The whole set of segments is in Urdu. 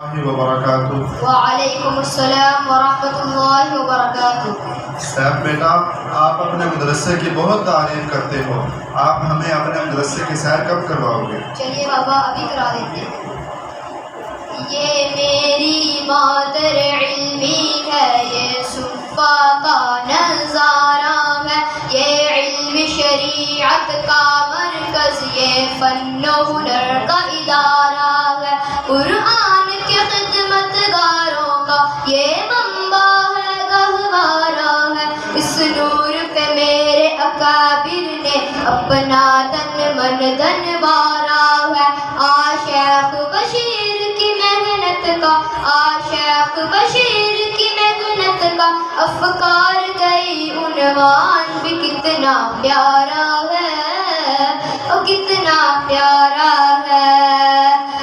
وبرکاتہ۔ وعلیکم السلام ورحمۃ اللہ وبرکاتہ۔ صاحب بیٹا، آپ اپنے مدرسے کی بہت تعریف کرتے ہو، آپ ہمیں اپنے مدرسے کی سیر کب کرواؤ گے؟ چلیے بابا ابھی کرا دیتے ہیں۔ یہ میری مادر علمی ہے، یہ صفا کا نظارہ ہے، یہ علم شریعت کا مرکز، یہ فن و ہنر کا ادارہ ہے، قرآن کے خدمت گاروں کا یہ منبع ہے، گہوارہ ہے، اس نور پہ میرے اکابر نے اپنا تن من دن بارا ہے، شیخ بشیر کی محنت کا، شیخ بشیر کی محنت کا افکار گئی عنوان بھی کتنا پیارا ہے، اور کتنا پیارا ہے،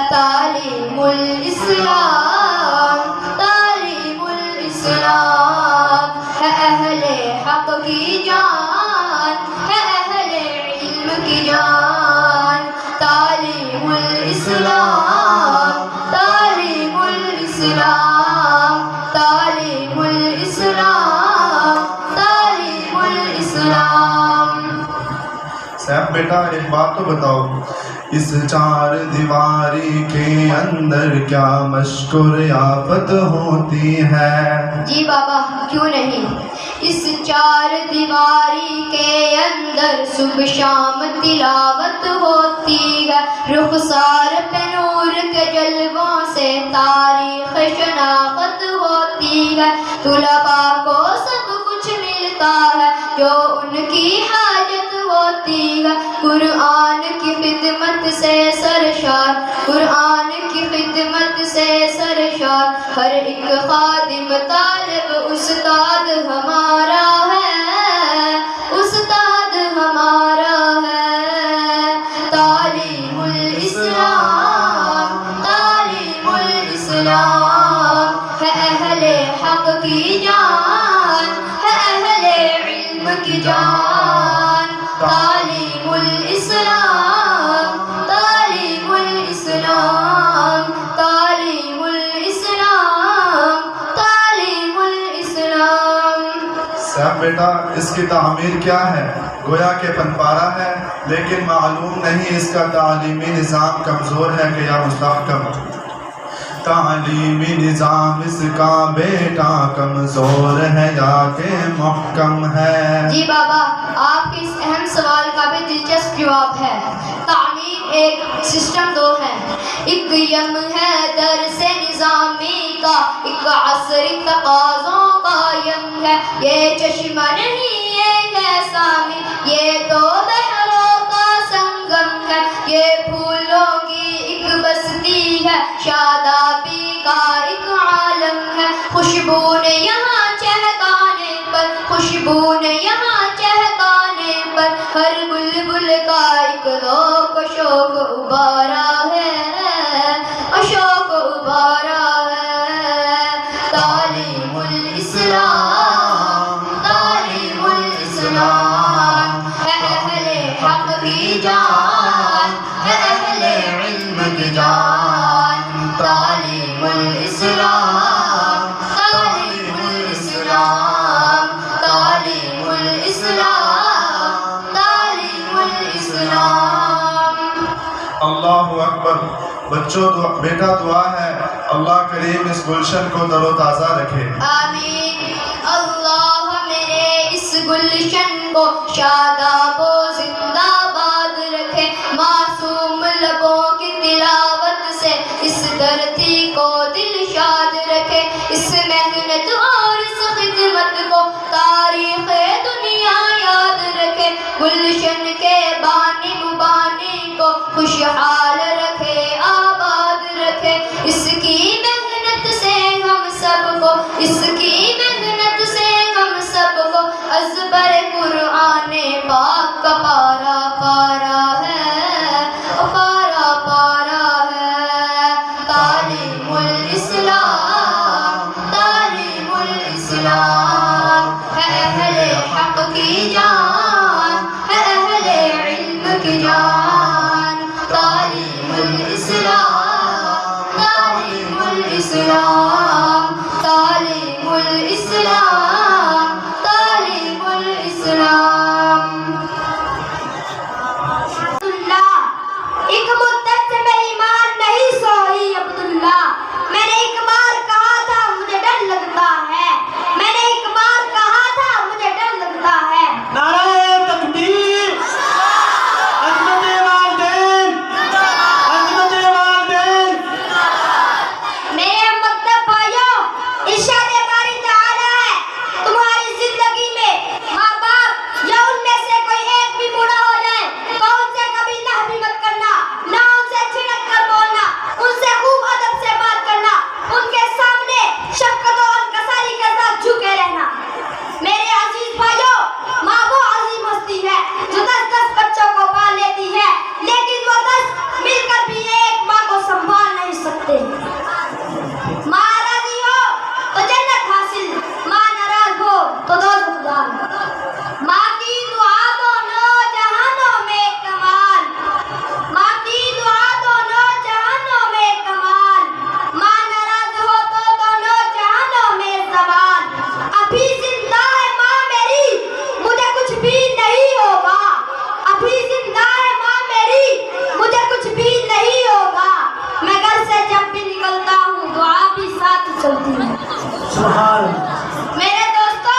تعلیم الاسلام، تعلیم الاسلام ہے اہل حق کی جان، ہے اہل علم کی جان، تعلیم الاسلام، تعلیم الاسلام، تعلیم الاسلام، تعلیم الاسلام۔ صاحب بیٹا ایک بات تو بتاؤ، اس چار دیواری کے اندر کیا مشق و ریاضت ہوتی ہے؟ جی بابا کیوں نہیں، اس چار دیواری کے اندر صبح شام تلاوت ہوتی ہے، رخسار پہ نور کے جلووں سے تاریخ شناخت ہوتی ہے، طلباء کو سب کچھ ملتا ہے جو ان کی حاجت ہوتی ہے، قرآن کی خدمت سے سرشار، قرآن کی خدمت سے سرشار، ہر ایک خادم طالب استاد ہمارا ہے، استاد ہمارا ہے، تعلیم الاسلام، تعلیم الاسلام ہے اہل حق کی جان، ہے اہل علم کی جان، تعلیم الاسلام، تعلیم الاسلام، تعلیم الاسلام، تعلیم الاسلام۔ صاحب بیٹا اس کی تعمیر کیا ہے؟ گویا کہ پنپارا ہے، لیکن معلوم نہیں اس کا تعلیمی نظام کمزور ہے کہ یا مستحکم۔ تعلیمی نظام اس کا بیٹا کمزور ہے یا کہ محکم ہے؟ جی بابا آپ کے اس اہم سوال کا بھی دلچسپ جواب ہے۔ تعلیم ایک سسٹم دو ہے، ایک یم ہے درس نظامی کا، ایک عصری تقاضوں کا یم ہے، یہ چشمہ نہیں یہ ہے سامی، یہ دو بحروں کا سنگم ہے، یہ پھولوں کی ایک بستی ہے، شادابی کا ایک عالم ہے، خوشبو نے یہاں چہکانے پر، خوشبو نے یہاں چہکانے پر، ہر بلبل کا ایک ذوق شوق ابارا ہے، اشوق ابارا ہے، تعلیم الاسلام، تعلیم الاسلام ہے اہل حق کی جان، ہے اہل علم کی جان، تعلیم الاسلام، تعلیم الاسلام، تعلیم الاسلام، تعلیم الاسلام۔ اللہ اکبر۔ بچوں بیٹا دعا ہے اللہ کریم اس گلشن کو تر و تازہ رکھے۔ آمین۔ اللہ میرے اس گلشن کو شاداب و زندہ باد رکھے، معصوم لبوں کی تلاوت سے اس دھرتی کو دل شاد رکھے، اس محنت اور اس خدمت کو تاریخ دنیا یاد رکھے، گلشن کے بانی مبانی کو خوشحال رکھے، آباد رکھے، اس کی محنت سے ہم سب کو، اس کی محنت سے ہم سب کو ازبر قرآن پاک کا پارا پارا ہے، پارا پارا ہے، تعلیم الاسلام، تعلیم الاسلام ہے اہل حق کی جان، ہے اہل علم کی جان، تعلیم الاسلام، تعلیم الإسلام تعليم الإسلام تعليم الإسلام ایک مدت سے میں ایمان نہیں سوئی عبداللہ میں نے ایک بار کہا تھا مجھے ڈر لگتا ہے میں نے ایک بار کہا تھا مجھے ڈر لگتا ہے نعرہ تکبیر عظمت والدین عظمت والدین میرے مطلب بھائیوں ارشاد باری تعالی ہے تمہاری زندگی میں ماں باپ یا ان میں سے کوئی ایک بھی بوڑھا ہو جائے تو ان سے کبھی نہ بھی مت کرنا نہ ان سے چھڑک کر بولنا ان سے خوب ادب سے بات کرنا ان کے سامنے شفقت و انکساری کے ساتھ جھکے رہنا میرے عزیز بھائیوں ماں وہ عظیم ہستی ہے جو 10 بچوں کو پال لیتی ہے لیکن وہ 10 مل کر بھی ایک ماں کو سنبھال نہیں سکتے ماں راضی ہو تو جنت حاصل ماں ناراض ہو تو دوزخ دار ماں کی دعا دونوں جہانوں میں کمال ماں کی دعا دونوں جہانوں میں کمال ماں ناراض ہو تو دونوں جہانوں میں زوال ابھی زندہ ہے ماں میری مجھے کچھ بھی نہیں ہوگا ابھی زندہ ہے ماں میری مجھے کچھ بھی نہیں ہوگا میں گھر سے جب بھی نکلتا ہوں دعا بھی ساتھ چلتی ہے سبحان میرے دوستو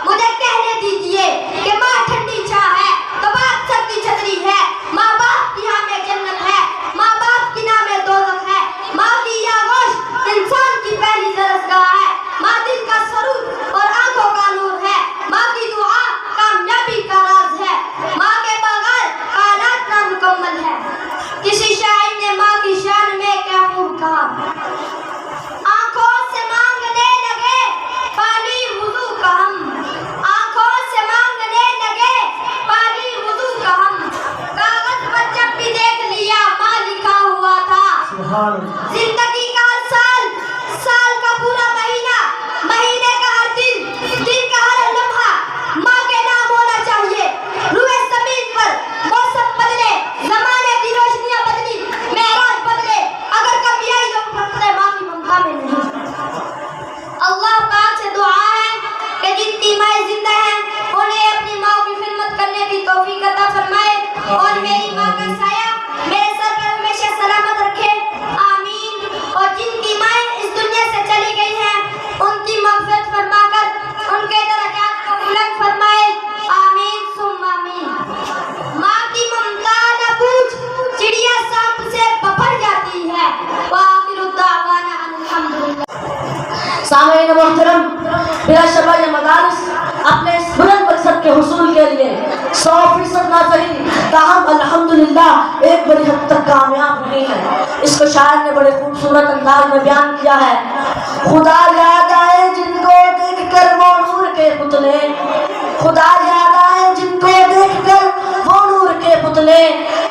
مجھے کہنے دیجئے کہ ماں ٹھنڈی چھا ہے تو باپ سردی چھتری ہے ماں باپ کی ہاں میں جنت ہے ماں باپ کی نام میں دوزخ ہے ماں کی یہ گوشت انسان کی پہلی درسگاہ ہے ماں دل کا سرور اور آنکھوں کا نور ہے ماں کی دعا کامیابی کا راز ہے ماں کے بغیر کائنات نامکمل ہے کسی شاعر نے ماں کی شان میں کیا خوب کہا آنکھوں سے مانگنے لگے پانی وضو کا ہم آنکھوں سے مانگنے لگے پانی وضو کا ہم کاغذ پر جب بھی دیکھ لیا ماں لکھا ہوا تھا سبحان زندگی کا ہر سال سال کا پورا مہینہ مہینے کا ہر دن دن کا ہر لمحہ ماں کے نام ہونا چاہیے روئے زمین پر موسم بدلے زمانے کی روشنیاں بدلی معراج بدلے اگر کبھی آئی لوگ پھنسے ماں کی ممتا میں نہیں اللہ پاک سے دعا ہے کہ جتنی مائیں زندہ ہیں انہیں اپنی ماں کی خدمت کرنے کی توفیق عطا فرمائے اور میری ماں کا سایہ میرے سر پر ہمیشہ سلامت رکھے آمین اور جن کی مائیں اس دنیا سے چلی گئی ہیں ان کی مغفرت فرما کر ان کے درجات کو بلند فرمائے آمین ثم آمین ماں کی ممتا نہ پوچھ چڑیا سانپ سے پپڑ جاتی ہے وآخر الدعوانا الحمدللہ سامعین محترم بلا شبہ یہ مدارس اپنے اس بلند مقصد کے حصول کے لیے 100% نہ صحیح تاہم الحمدللہ ایک بڑی حد تک کامیاب رہی ہے اس کو شاعر نے بڑے خوبصورت انداز میں بیان کیا ہے خدا یاد آئے جن کو دیکھ کر وہ نور کے پتلے خدا یاد آئے جن کو دیکھ کر وہ نور کے پتلے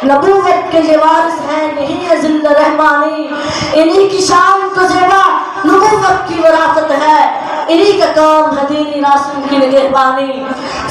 نبوت کے یہ وارث ہیں نہیں ہے ذل رحمانی انہی کی شان تو زیبا نبوت کی وراثت ہے انہی کا کام ہے دینی راسم کی نگہبانی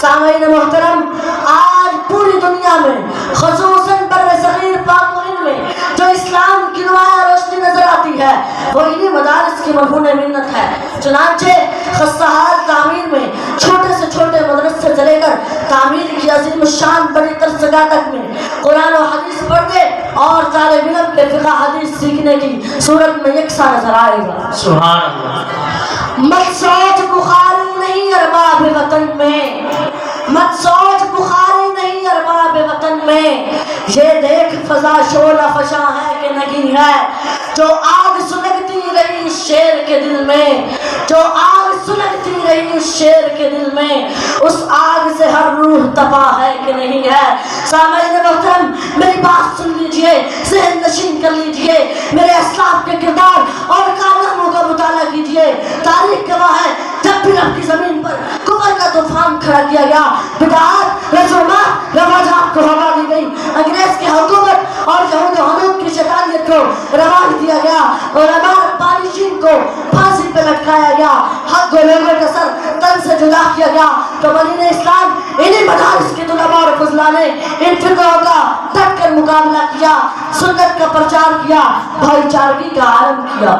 سامعین محترم آج پوری دنیا میں خصوصاً بر صغیر پاک و ہند میں جو اسلام کی نمایاں روشنی نظر آتی ہے وہ انہی مدارس کی مرہون منت ہے چنانچہ خستہار تعمیر میں چھوٹے سے چھوٹے مدرسے سے لے کر تعمیر کی عظیم الشان بڑی ترسگاہ تک میں قرآن و حدیث پڑھنے اور طالب علم کے فقہ حدیث سیکھنے کی صورت میں یکساں نظر آئے گا سبحان اللہ مت سوچ بخاری نہیں ارباب وطن میں مت سوچ بخاری نہیں ارباب وطن میں یہ دیکھ فضا شعلہ فشاں ہے کہ نہیں ہے جو آگ سلگتی رہی اس شیر کے دل میں جو آگ سلگتی رہی اس شیر کے دل میں اس آگ سے ہر روح تباہ ہے کہ نہیں ہے سامعین محترم میری بات سن لیجئے ذہن نشین کر لیجئے میرے اسلاف کے کردار اور کارناموں کا مطالعہ کیجئے تاریخ گواہ ہے جب بھی رب کی زمین پر کفر کا طوفان کھڑا کیا گیا بدعات رسومات رواجات کو ہوا دی گئی انگریز کی حکومت اور یہود و حنوط کی شیطانیت کو رواج دیا گیا اور ہمارے بارشین کو پھانسی پہ لٹکایا گیا حق و لوگوں کا سر تن سے جدا کیا گیا تو بنین اسلام انہی مدارس کے طلباء اور فضلہ نے ان فکروں کا ڈٹ کر مقابلہ کیا سنت کا پرچار کیا بھائی چارگی کا عالم کیا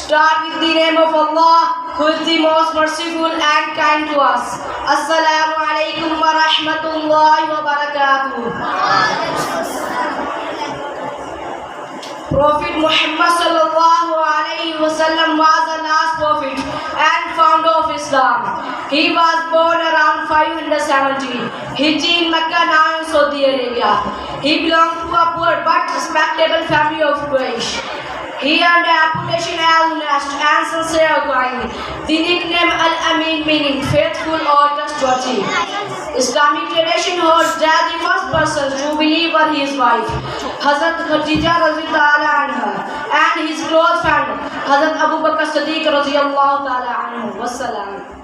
Start with the name of Allah, who is the most merciful and kind to us. Assalamu alaikum wa rahmatullahi wa barakatuh. Prophet Muhammad sallallahu alaihi wasallam was the last prophet and founder of Islam. He was born around 570 Hijri in Mecca, now in Saudi Arabia. He belonged to a poor but respectable family of Quraysh. He earned a reputation as honest and sincere guy. The nickname Al-Amin meaning faithful or trustworthy. Islamic tradition holds that the first person to believe were his wife, Hazrat Khadija radhiyallahu anha, and his close friend, Hazrat Abu Bakr Siddiq radhiyallahu ta'ala anhu. Wassalam.